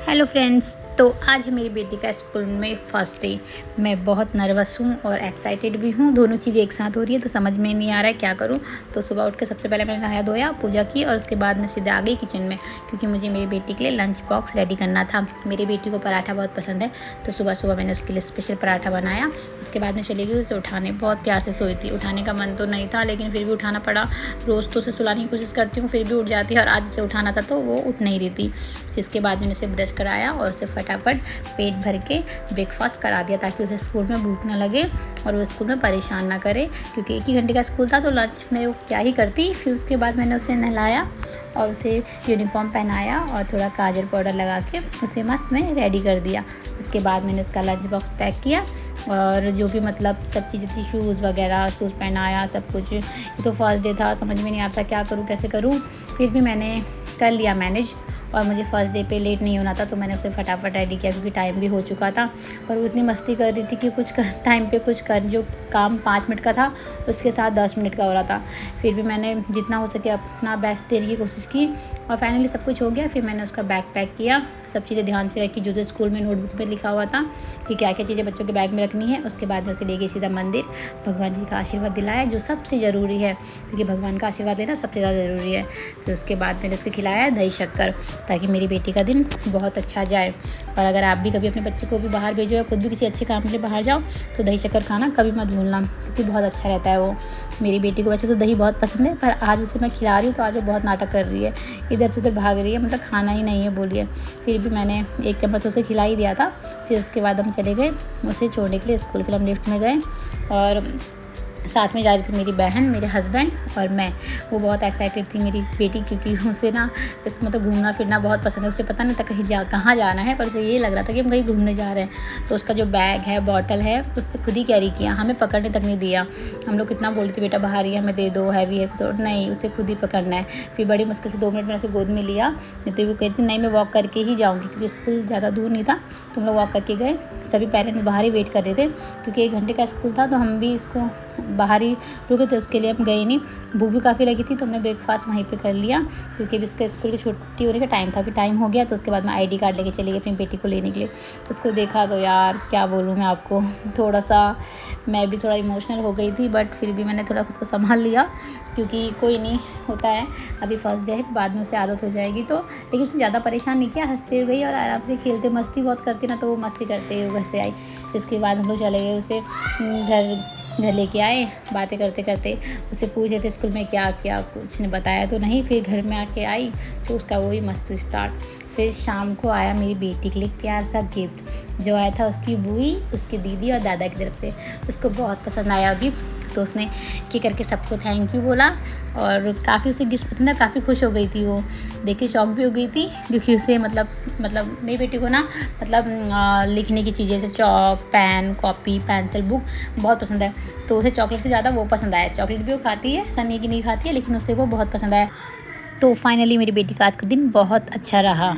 Hello friends, तो आज है मेरी बेटी का स्कूल में फ़र्स्ट डे। मैं बहुत नर्वस हूँ और एक्साइटेड भी हूँ। दोनों चीज़ें एक साथ हो रही है तो समझ में नहीं आ रहा है क्या करूँ। तो सुबह उठ के सबसे पहले मैंने नहाया धोया, पूजा की और उसके बाद मैं सीधा आ गई किचन में, क्योंकि मुझे मेरी बेटी के लिए लंच बॉक्स रेडी करना था। मेरी बेटी को पराठा बहुत पसंद है, तो सुबह सुबह मैंने उसके लिए स्पेशल पराठा बनाया। उसके बाद मैं चली गई उसे उठाने। बहुत प्यार से सोई थी, उठाने का मन तो नहीं था लेकिन फिर भी उठाना पड़ा। रोज़ तो उसे सुलाने की कोशिश करती हूँ, फिर भी उठ जाती है, और आज उसे उठाना था तो वो उठ नहीं रही थी। इसके बाद मैंने उसे ब्रश कराया और उसे फटाफट पेट भर के ब्रेकफास्ट करा दिया, ताकि उसे स्कूल में भूख ना लगे और वो स्कूल में परेशान ना करे, क्योंकि 1 ही घंटे का स्कूल था तो लंच में वो क्या ही करती। फिर उसके बाद मैंने उसे नहलाया और उसे यूनिफॉर्म पहनाया और थोड़ा काजल पाउडर लगा के उसे मस्त में रेडी कर दिया। उसके बाद मैंने उसका लंच बॉक्स पैक किया और जो भी मतलब सब चीज़ें थी, शूज़ वगैरह, शूज़ पहनाया, सब कुछ। ये तो फर्स्ट डे था, समझ में नहीं आता क्या करूँ कैसे करूँ, फिर भी मैंने कर लिया मैनेज। और मुझे फ़र्स्ट डे पे लेट नहीं होना था तो मैंने उसे फटाफट रेडी किया, क्योंकि टाइम भी हो चुका था। पर वो इतनी मस्ती कर रही थी कि कुछ टाइम पे कुछ कर, जो काम 5 मिनट का था उसके साथ 10 मिनट का हो रहा था। फिर भी मैंने जितना हो सके अपना बेस्ट देने की कोशिश की और फाइनली सब कुछ हो गया। फिर मैंने उसका बैग पैक किया, सब चीज़ें ध्यान से रखी जो जो स्कूल में नोटबुक में लिखा हुआ था कि क्या क्या चीज़ें बच्चों के बैग में रखनी है। उसके बाद मैं उसे ले गई सीधा मंदिर, भगवान जी का आशीर्वाद दिलाया, जो सबसे ज़रूरी है, क्योंकि भगवान का आशीर्वाद लेना सबसे ज़्यादा ज़रूरी है। फिर उसके बाद मैंने उसको खिलाया दही शक्कर, ताकि मेरी बेटी का दिन बहुत अच्छा जाए। और अगर आप भी कभी अपने बच्चे को भी बाहर भेजो या खुद भी किसी अच्छे काम के लिए बाहर जाओ तो दही शक्कर खाना कभी मत भूलना, क्योंकि बहुत अच्छा रहता है वो। मेरी बेटी को वैसे तो दही बहुत पसंद है, पर आज उसे मैं खिला रही हूँ तो आज वो बहुत नाटक कर रही है, इधर से उधर भाग रही है, मतलब खाना ही नहीं है बोलिए। फिर भी मैंने 1 चम्मच उसे खिला ही दिया था। फिर उसके बाद हम चले गए उसे छोड़ने के लिए स्कूल। फिर हम लिफ्ट में गए और साथ में जा रही थी मेरी बहन, मेरे हस्बैंड और मैं। वो बहुत एक्साइटेड थी मेरी बेटी, क्योंकि उसे ना इसमें तो घूमना फिरना बहुत पसंद है। उसे पता नहीं था कहाँ जाना है, पर उसे ये लग रहा था कि हम कहीं घूमने जा रहे हैं। तो उसका जो बैग है, बॉटल है, उससे खुद ही कैरी किया, हमें पकड़ने तक नहीं दिया। हम लोग कितना बोलते बेटा बाहर ही हमें दे दो, हैवी है, तो नहीं, उसे खुद ही पकड़ना है। फिर बड़ी मुश्किल से 2 मिनट मैंने उसे गोद में लिया, नहीं तो वो कहती नहीं मैं वॉक करके ही जाऊँगी, क्योंकि स्कूल ज़्यादा दूर नहीं था तो हम लोग वॉक करके गए। सभी पेरेंट्स बाहर ही वेट कर रहे थे, क्योंकि 1 घंटे का स्कूल था तो हम भी इसको बाहर ही रुके थे, उसके लिए हम गए नहीं। भूख भी काफ़ी लगी थी तो हमने ब्रेकफास्ट वहीं पे कर लिया, क्योंकि अभी इसका स्कूल की छुट्टी होने का टाइम था। फिर टाइम हो गया तो उसके बाद मैं आईडी कार्ड लेके चली गई अपनी बेटी को लेने के लिए। उसको देखा तो यार क्या बोलूँ मैं आपको, थोड़ा सा मैं भी थोड़ा इमोशनल हो गई थी, बट फिर भी मैंने थोड़ा खुद को संभाल लिया, क्योंकि कोई नहीं होता है, अभी फर्स्ट डे है, बाद में उसे आदत हो जाएगी। तो लेकिन उसे ज़्यादा परेशान नहीं किया, हंसते हुए गई और आराम से खेलते, मस्ती बहुत करती ना, तो वो मस्ती करते हुए घर से आई। फिर उसके बाद हम लोग चले गए, उसे घर लेके आए। बातें करते करते उसे पूछे थे स्कूल में क्या किया, कुछ ने बताया तो नहीं। फिर घर में आके आई तो उसका वही मस्त स्टार्ट। फिर शाम को आया मेरी बेटी के लिए प्यार सा गिफ्ट, जो आया था उसकी बुई, उसकी दीदी और दादा की तरफ से। उसको बहुत पसंद आया गिफ्ट, तो उसने के करके सबको थैंक यू बोला और काफ़ी उसे गिफ्ट पसंद है, काफ़ी खुश हो गई थी वो, देख के शॉक भी हो गई थी, क्योंकि उसे मतलब मेरी बेटी को ना मतलब लिखने की चीज़ें जैसे chalk, pen, copy, pencil, book बहुत पसंद है। तो उसे चॉकलेट से ज़्यादा वो पसंद आया। चॉकलेट भी वो खाती है, ऐसा नहीं कि नहीं खाती है, लेकिन उसे वो बहुत पसंद आया। तो फाइनली मेरी बेटी का आज का दिन बहुत अच्छा रहा।